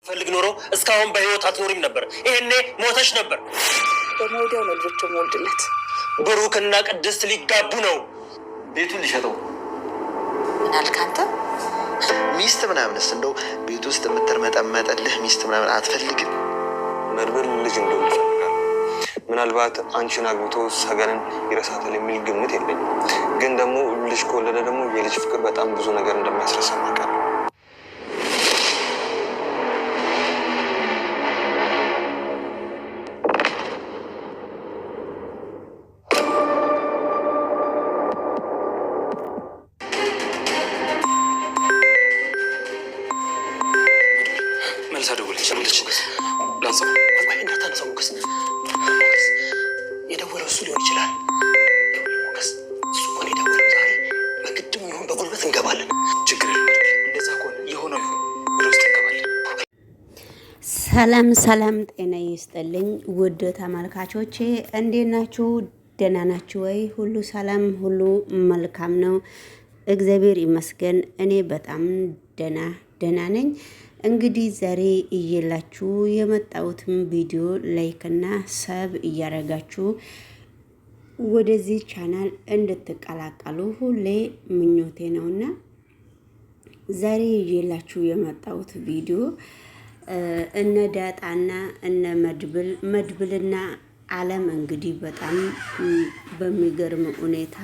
ፈልግ ኖሮ እስካሁን በህይወት አትኖሪም ነበር። ይሄኔ ሞተሽ ነበር። በመውዲያው ነው ልጆቹ ሞልድነት ብሩክና ቅድስት ሊጋቡ ነው። ቤቱን ሊሸጠው ምን አልክ አንተ? ሚስት ምናምንስ እንደው ቤት ውስጥ የምትርመጠመጥልህ ሚስት ምናምን አትፈልግም? መድብል ልጅ እንደው ይፈልጋል። ምናልባት አንቺን አግብቶ ሰገንን ይረሳታል የሚል ግምት የለኝም። ግን ደግሞ ልጅ ከወለደ ደግሞ የልጅ ፍቅር በጣም ብዙ ነገር እንደሚያስረሳ ማውቃለሁ። የደወለው እሱ ሊሆን ይችላል። ሞገስ እሱ እኮ ነው የደወለው። ዛሬ በግድም ይሁን በጉልበት እንገባለን። ችግር የለም። እንደዛ ከሆነ የሆነው ይሁን፣ ወደ ውስጥ እንገባለን። ሰላም ሰላም፣ ጤና ይስጥልኝ ውድ ተመልካቾቼ፣ እንዴት ናችሁ? ደህና ናችሁ ወይ? ሁሉ ሰላም፣ ሁሉ መልካም ነው፣ እግዚአብሔር ይመስገን። እኔ በጣም ደህና ነኝ። እንግዲህ ዛሬ እየላችሁ የመጣሁትም ቪዲዮ ላይክ እና ሰብ እያደረጋችሁ ወደዚህ ቻናል እንድትቀላቀሉ ሁሌ ምኞቴ ነውና ዛሬ እየላችሁ የመጣሁት ቪዲዮ እነ ዳጣና እነ መድብልና አለም እንግዲህ በጣም በሚገርም ሁኔታ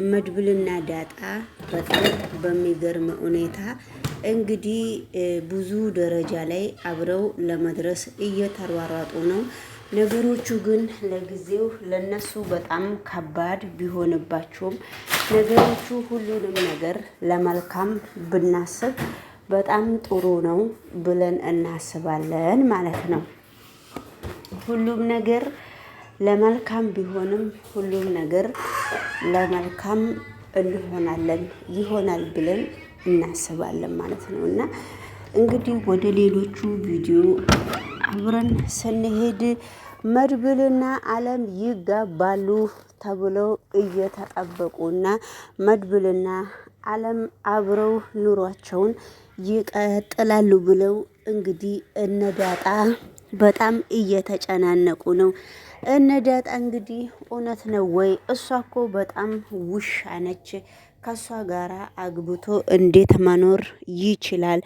መድብልና ዳጣ በጣም በሚገርም ሁኔታ እንግዲህ ብዙ ደረጃ ላይ አብረው ለመድረስ እየተሯሯጡ ነው። ነገሮቹ ግን ለጊዜው ለነሱ በጣም ከባድ ቢሆንባቸውም ነገሮቹ ሁሉንም ነገር ለመልካም ብናስብ በጣም ጥሩ ነው ብለን እናስባለን ማለት ነው። ሁሉም ነገር ለመልካም ቢሆንም ሁሉም ነገር ለመልካም ይሆናል ብለን እናስባለን ማለት ነው። እና እንግዲህ ወደ ሌሎቹ ቪዲዮ አብረን ስንሄድ መድብልና አለም ይጋባሉ ተብለው እየተጠበቁና መድብልና አለም አብረው ኑሯቸውን ይቀጥላሉ ብለው እንግዲህ እነ ዳጣ በጣም እየተጨናነቁ ነው። እነ ዳጣ እንግዲህ እውነት ነው ወይ? እሷ እኮ በጣም ውሻ ነች። ከሷ ጋራ አግብቶ እንዴት መኖር ይችላል?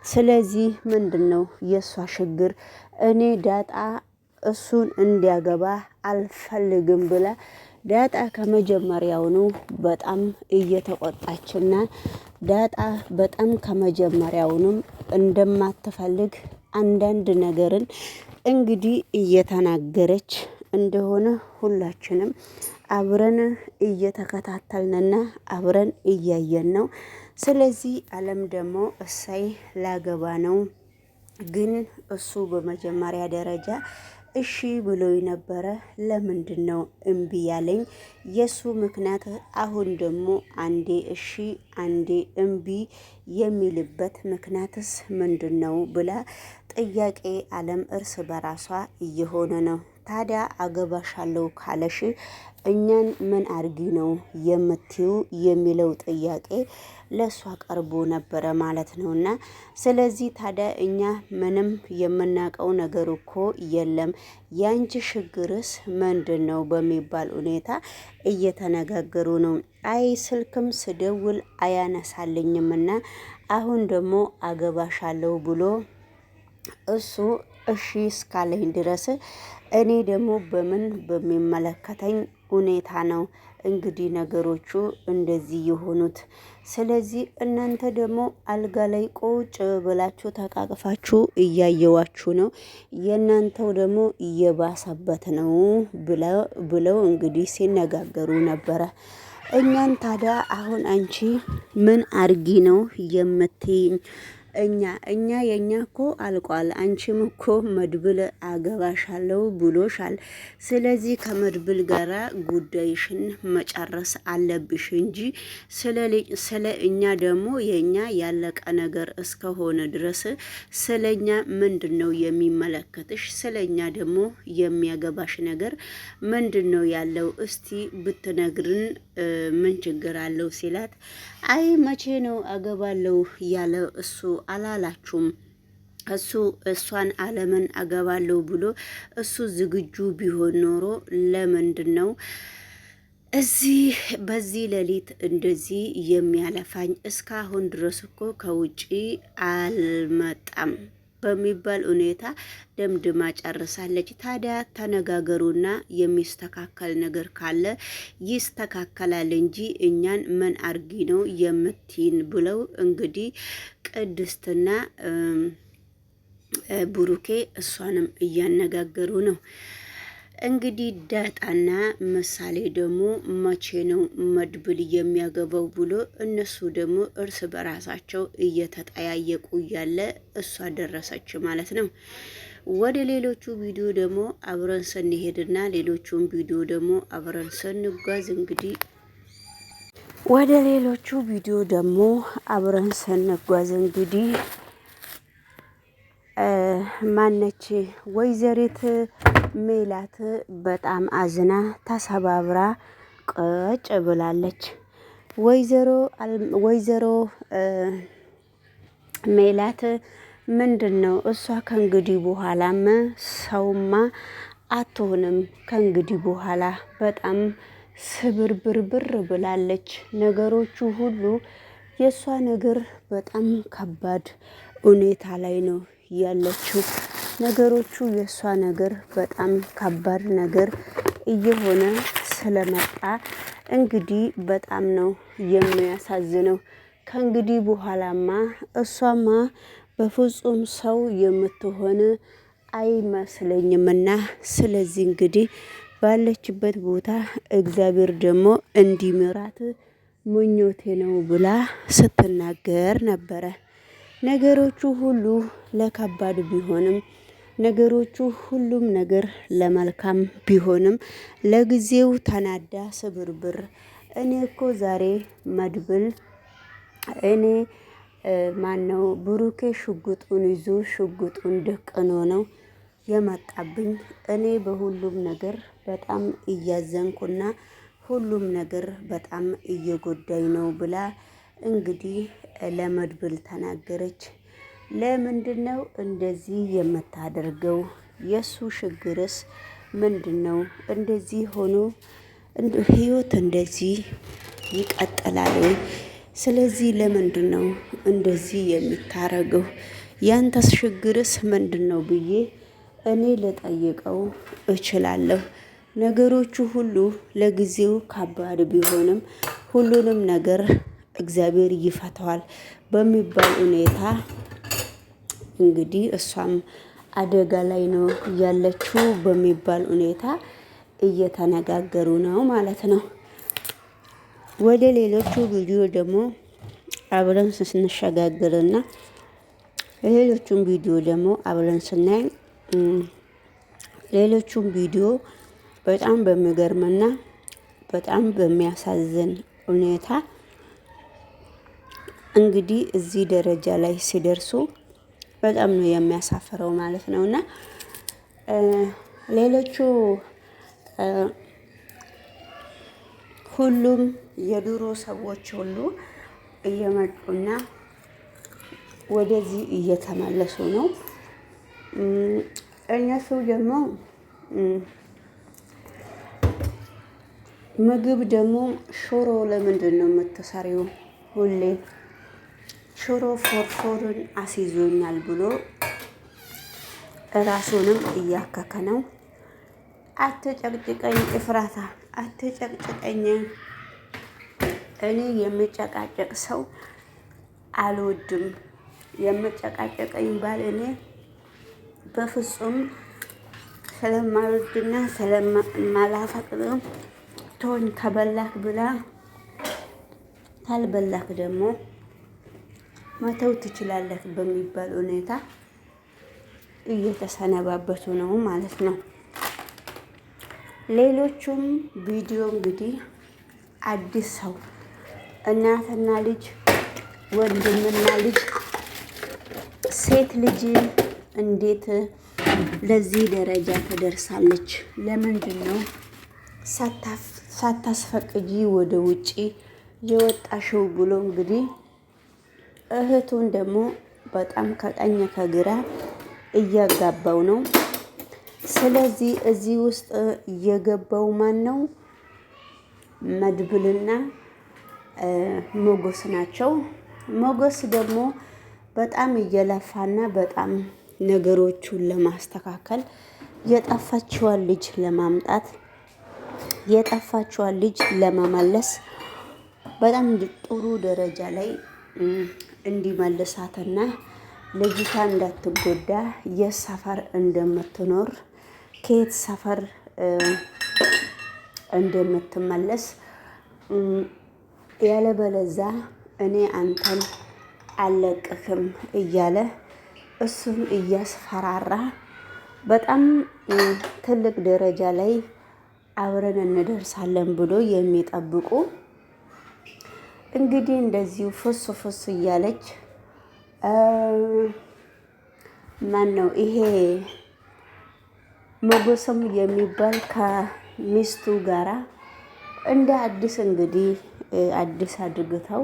ስለዚህ ምንድነው የሷ ችግር? እኔ ዳጣ እሱን እንዲያገባ አልፈልግም ብላ ዳጣ ከመጀመሪያውኑ በጣም እየተቆጣችና ዳጣ በጣም ከመጀመሪያውኑም እንደማትፈልግ አንዳንድ ነገርን እንግዲህ እየተናገረች እንደሆነ ሁላችንም አብረን እየተከታተልንና አብረን እያየን ነው። ስለዚህ አለም ደግሞ እሳይ ላገባ ነው፣ ግን እሱ በመጀመሪያ ደረጃ እሺ ብሎኝ ነበረ። ለምንድን ነው እምቢ ያለኝ? የሱ ምክንያት አሁን ደግሞ አንዴ እሺ አንዴ እምቢ የሚልበት ምክንያትስ ምንድን ነው ብላ ጥያቄ አለም እርስ በራሷ እየሆነ ነው። ታዲያ አገባሻለሁ ካለሽ እኛን ምን አርጊ ነው የምትዩ የሚለው ጥያቄ ለሷ ቀርቦ ነበረ ማለት ነውና፣ ስለዚህ ታዲያ እኛ ምንም የምናውቀው ነገር እኮ የለም፣ ያንቺ ችግርስ ምንድን ነው በሚባል ሁኔታ እየተነጋገሩ ነው። አይ ስልክም ስደውል አያነሳልኝምና አሁን ደግሞ አገባሻለሁ ብሎ እሱ እሺ እስካለኝ ድረስ እኔ ደግሞ በምን በሚመለከተኝ ሁኔታ ነው እንግዲህ ነገሮቹ እንደዚህ የሆኑት። ስለዚህ እናንተ ደግሞ አልጋ ላይ ቁጭ ብላችሁ ተቃቅፋችሁ እያየዋችሁ ነው። የእናንተው ደግሞ እየባሰበት ነው ብለው እንግዲህ ሲነጋገሩ ነበረ። እኛን ታዲያ አሁን አንቺ ምን አርጊ ነው የምትይኝ? የኛ እኮ አልቋል። አንቺም እኮ መድብል አገባሻለሁ ብሎሻል። ስለዚህ ከመድብል ጋራ ጉዳይሽን መጨረስ አለብሽ እንጂ ስለ እኛ ደግሞ የኛ ያለቀ ነገር እስከሆነ ድረስ ስለኛ ምንድነው የሚመለከትሽ? ስለኛ ደግሞ የሚያገባሽ ነገር ምንድነው ያለው? እስቲ ብትነግርን ምን ችግር አለው ሲላት፣ አይ መቼ ነው አገባለሁ ያለ እሱ አላላችሁም። እሷን አለምን አገባለሁ ብሎ እሱ ዝግጁ ቢሆን ኖሮ ለምንድን ነው በዚህ ሌሊት እንደዚህ የሚያለፋኝ? እስካሁን ድረስ እኮ ከውጪ አልመጣም በሚባል ሁኔታ ደምድማ ጨርሳለች። ታዲያ ተነጋገሩና የሚስተካከል ነገር ካለ ይስተካከላል እንጂ እኛን ምን አርጊ ነው የምትይን? ብለው እንግዲህ ቅድስትና ብሩኬ እሷንም እያነጋገሩ ነው። እንግዲህ ዳጣና ምሳሌ ደግሞ መቼ ነው መድብል የሚያገባው ብሎ እነሱ ደግሞ እርስ በራሳቸው እየተጠያየቁ እያለ እሷ ደረሰች ማለት ነው። ወደ ሌሎቹ ቪዲዮ ደግሞ አብረን ስንሄድና ሌሎቹን ቪዲዮ ደግሞ አብረን ስንጓዝ እንግዲህ ወደ ሌሎቹ ቪዲዮ ደግሞ አብረን ስንጓዝ እንግዲህ ማነች ወይዘሪት ሜላት በጣም አዝና ተሰባብራ ቁጭ ብላለች። ወይዘሮ ሜላት ምንድን ነው እሷ ከእንግዲህ በኋላም ሰውማ አትሆንም። ከእንግዲህ በኋላ በጣም ስብርብርብር ብላለች። ነገሮቹ ሁሉ የእሷ ነገር በጣም ከባድ ሁኔታ ላይ ነው ያለችው። ነገሮቹ የእሷ ነገር በጣም ከባድ ነገር እየሆነ ስለመጣ እንግዲህ በጣም ነው የሚያሳዝነው። ከእንግዲህ በኋላማ እሷማ በፍጹም ሰው የምትሆን አይመስለኝምና ስለዚህ እንግዲህ ባለችበት ቦታ እግዚአብሔር ደግሞ እንዲምራት ምኞቴ ነው ብላ ስትናገር ነበረ። ነገሮቹ ሁሉ ለከባድ ቢሆንም ነገሮቹ ሁሉም ነገር ለመልካም ቢሆንም ለጊዜው ተናዳ ስብርብር እኔ እኮ ዛሬ መድብል ማነው ብሩኬ ሽጉጡን ይዞ ሽጉጡን ደቅኖ ነው የመጣብኝ። እኔ በሁሉም ነገር በጣም እያዘንኩና ሁሉም ነገር በጣም እየጎዳኝ ነው ብላ እንግዲህ ለመድብል ተናገረች። ለምንድን ነው እንደዚህ የምታደርገው? የሱ ችግርስ ምንድን ነው? እንደዚህ ሆኖ ህይወት እንደዚህ ይቀጥላል ወይ? ስለዚህ ለምንድን ነው እንደዚህ የምታረገው? ያንተስ ችግርስ ምንድን ነው ብዬ እኔ ልጠይቀው እችላለሁ። ነገሮቹ ሁሉ ለጊዜው ከባድ ቢሆንም ሁሉንም ነገር እግዚአብሔር ይፈታዋል በሚባል ሁኔታ እንግዲህ እሷም አደጋ ላይ ነው ያለችው በሚባል ሁኔታ እየተነጋገሩ ነው ማለት ነው። ወደ ሌሎቹ ቪዲዮ ደግሞ አብረን ስንሸጋግርና ሌሎቹን ቪዲዮ ደግሞ አብረን ስናይ ሌሎቹን ቪዲዮ በጣም በሚገርምና በጣም በሚያሳዝን ሁኔታ እንግዲህ እዚህ ደረጃ ላይ ሲደርሱ በጣም ነው የሚያሳፍረው ማለት ነውና ሌሎቹ ሁሉም የድሮ ሰዎች ሁሉ እየመጡና ወደዚህ እየተመለሱ ነው። እነሱ ደግሞ ምግብ ደግሞ ሽሮ ለምንድን ነው የምትሰሪው? ሁሌ ሽሮ ፎርፎርን አስይዞኛል ብሎ ራሱንም እያከከ ነው። አትጨቅጭቀኝ እፍራታ፣ አትጨቅጭቀኝ። እኔ የምጨቃጨቅ ሰው አልወድም። የምጨቃጨቀኝ ባል እኔ በፍጹም ስለማልወድና ስለማላፈቅር ቶኝ ከበላክ ብላ ካልበላክ ደግሞ መተው ትችላለህ በሚባል ሁኔታ እየተሰነባበቱ ነው ማለት ነው። ሌሎቹም ቪዲዮ እንግዲህ አዲስ ሰው እናትና ልጅ ወንድምና ልጅ ሴት ልጅ እንዴት ለዚህ ደረጃ ትደርሳለች? ለምንድን ነው ሳታስፈቅጂ ወደ ውጪ የወጣሽው ብሎ እንግዲህ እህቱን ደግሞ በጣም ከቀኝ ከግራ እያጋባው ነው። ስለዚህ እዚህ ውስጥ የገባው ማን ነው? መድብልና ሞገስ ናቸው። ሞገስ ደግሞ በጣም እየለፋና በጣም ነገሮቹን ለማስተካከል የጠፋችዋን ልጅ ለማምጣት የጠፋችዋን ልጅ ለመመለስ በጣም ጥሩ ደረጃ ላይ እንዲመልሳትና ልጅቷ እንዳትጎዳ የሰፈር እንደምትኖር ከየት ሰፈር እንደምትመለስ ያለበለዛ እኔ አንተን አልለቅህም እያለ እሱን እያስፈራራ በጣም ትልቅ ደረጃ ላይ አብረን እንደርሳለን ብሎ የሚጠብቁ እንግዲህ እንደዚሁ ፍስ እያለች ማን ነው ይሄ ሞገስም የሚባል ከሚስቱ ጋራ እንደ አዲስ እንግዲህ አዲስ አድርገው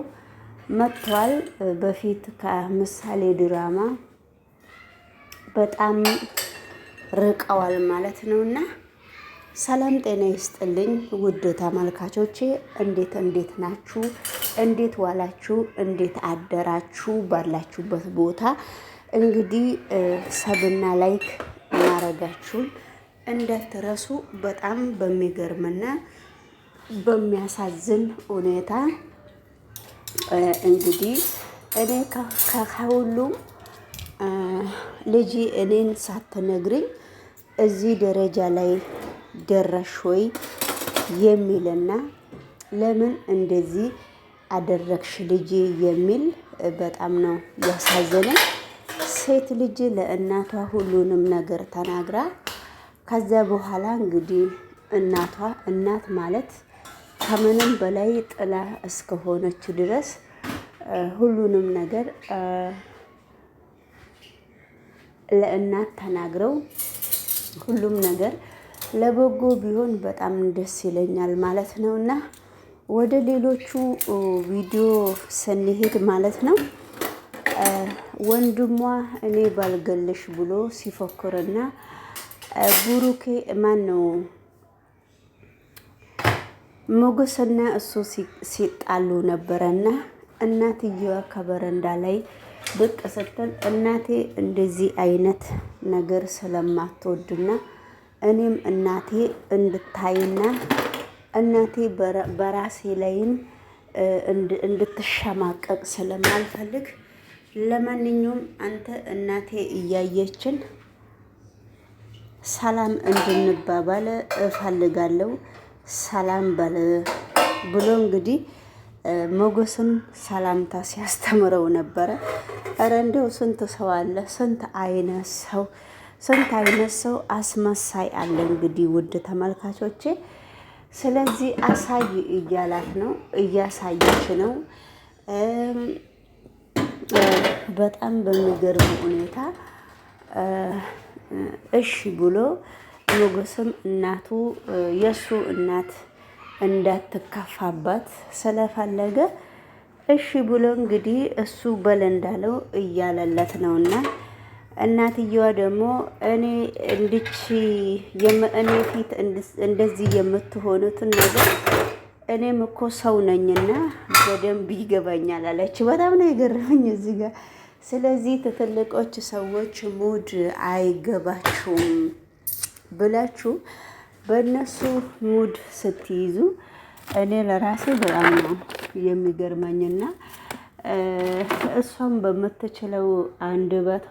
መጥቷል። በፊት ከምሳሌ ድራማ በጣም ርቀዋል ማለት ነውና፣ ሰላም ጤና ይስጥልኝ ውድ ተመልካቾቼ፣ እንዴት ናችሁ? እንዴት ዋላችሁ? እንዴት አደራችሁ? ባላችሁበት ቦታ እንግዲህ ሰብና ላይክ ማረጋችሁን እንዳትረሱ። በጣም በሚገርምና በሚያሳዝን ሁኔታ እንግዲህ እኔ ከሁሉም ልጅ እኔን ሳትነግሪኝ እዚህ ደረጃ ላይ ደረሽ ወይ የሚልና ለምን እንደዚህ አደረግሽ ልጅ የሚል በጣም ነው ያሳዘነኝ። ሴት ልጅ ለእናቷ ሁሉንም ነገር ተናግራ ከዛ በኋላ እንግዲህ እናት ማለት ከምንም በላይ ጥላ እስከሆነች ድረስ ሁሉንም ነገር ለእናት ተናግረው ሁሉም ነገር ለበጎ ቢሆን በጣም ደስ ይለኛል ማለት ነውና ወደ ሌሎቹ ቪዲዮ ስንሄድ ማለት ነው ወንድሟ እኔ ባልገልሽ ብሎ ሲፎክርና ቡሩኬ ማን ነው ሞገስና እሱ ሲጣሉ ነበረና እናትየዋ ከበረንዳ ላይ ብቅ ስትል እናቴ እንደዚህ አይነት ነገር ስለማትወድና እኔም እናቴ እንድታይና እናቴ በራሴ ላይም እንድትሸማቀቅ ስለማልፈልግ ለማንኛውም አንተ እናቴ እያየችን ሰላም እንድንባባል እፈልጋለሁ፣ ሰላም በል ብሎ እንግዲህ ሞገስም ሰላምታ ሲያስተምረው ነበረ። እረ እንደው ስንት ሰው አለ፣ ስንት አይነት ሰው አስመሳይ አለ። እንግዲህ ውድ ተመልካቾቼ ስለዚህ አሳይ እያላት ነው፣ እያሳየች ነው። በጣም በሚገርም ሁኔታ እሺ ብሎ ሞገስም እናቱ የሱ እናት እንዳትከፋባት ስለፈለገ እሺ ብሎ እንግዲህ እሱ በል እንዳለው እያለለት ነውና እናትየዋ ደግሞ እኔ ፊት እንደዚህ የምትሆኑትን ነገር እኔም እኮ ሰው ነኝና በደንብ ይገባኛል አለች። በጣም ነው የገረመኝ እዚህ ጋር። ስለዚህ ትልቆች ሰዎች ሙድ አይገባችሁም ብላችሁ በእነሱ ሙድ ስትይዙ እኔ ለራሴ በጣም ነው የሚገርመኝና እሷም በምትችለው አንደበቷ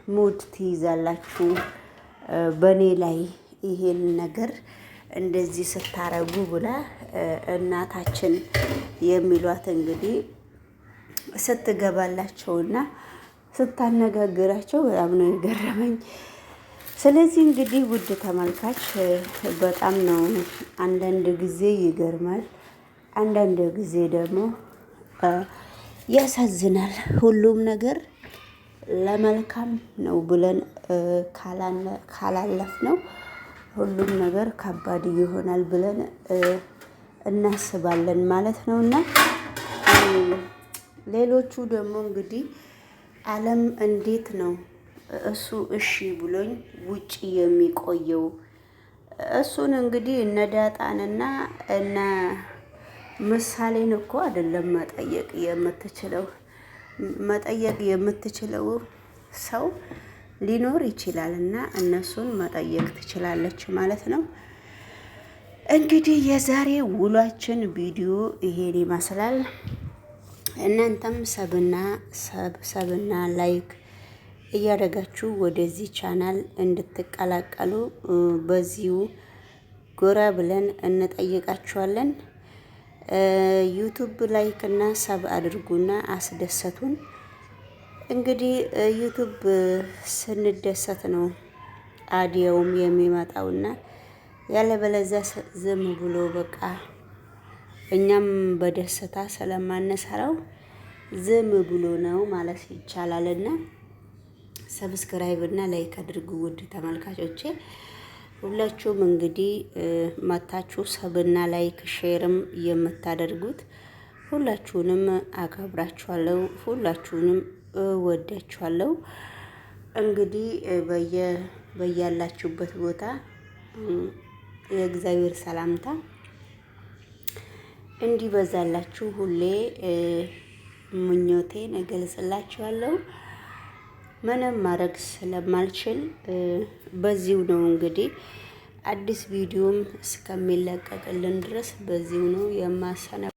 ሙድ ትይዛላችሁ በእኔ ላይ ይሄን ነገር እንደዚህ ስታረጉ ብላ እናታችን የሚሏት እንግዲህ ስትገባላቸውና ስታነጋግራቸው በጣም ነው የገረመኝ። ስለዚህ እንግዲህ ውድ ተመልካች በጣም ነው አንዳንድ ጊዜ ይገርማል፣ አንዳንድ ጊዜ ደግሞ ያሳዝናል። ሁሉም ነገር ለመልካም ነው ብለን ካላለፍ ነው ሁሉም ነገር ከባድ ይሆናል ብለን እናስባለን ማለት ነው። እና ሌሎቹ ደግሞ እንግዲህ ዓለም እንዴት ነው እሱ እሺ ብሎኝ ውጪ የሚቆየው? እሱን እንግዲህ እነ ዳጣንና እነ ምሳሌን እኮ አይደለም መጠየቅ የምትችለው ሰው ሊኖር ይችላል እና እነሱን መጠየቅ ትችላለች ማለት ነው። እንግዲህ የዛሬ ውሏችን ቪዲዮ ይሄን ይመስላል። እናንተም ሰብና ላይክ እያደረጋችሁ ወደዚህ ቻናል እንድትቀላቀሉ በዚሁ ጎራ ብለን እንጠይቃችኋለን። ዩቱብ ላይክ እና ሰብ አድርጉና አስደሰቱን። እንግዲህ ዩቱብ ስንደሰት ነው አዲያውም የሚመጣውና ያለበለዚያ ዝም ብሎ በቃ እኛም በደስታ ስለማንሰራው ዝም ብሎ ነው ማለት ይቻላልና ሰብስክራይብ እና ላይክ አድርጉ ውድ ተመልካቾቼ። ሁላችሁም እንግዲህ መታችሁ ሰብና ላይክ ሼርም የምታደርጉት ሁላችሁንም አከብራችኋለሁ፣ ሁላችሁንም እወዳችኋለሁ። እንግዲህ በያላችሁበት ቦታ የእግዚአብሔር ሰላምታ እንዲበዛላችሁ ሁሌ ምኞቴን እገልጽላችኋለሁ። ምንም ማድረግ ስለማልችል በዚሁ ነው እንግዲህ አዲስ ቪዲዮም እስከሚለቀቅልን ድረስ በዚሁ ነው የማሰነ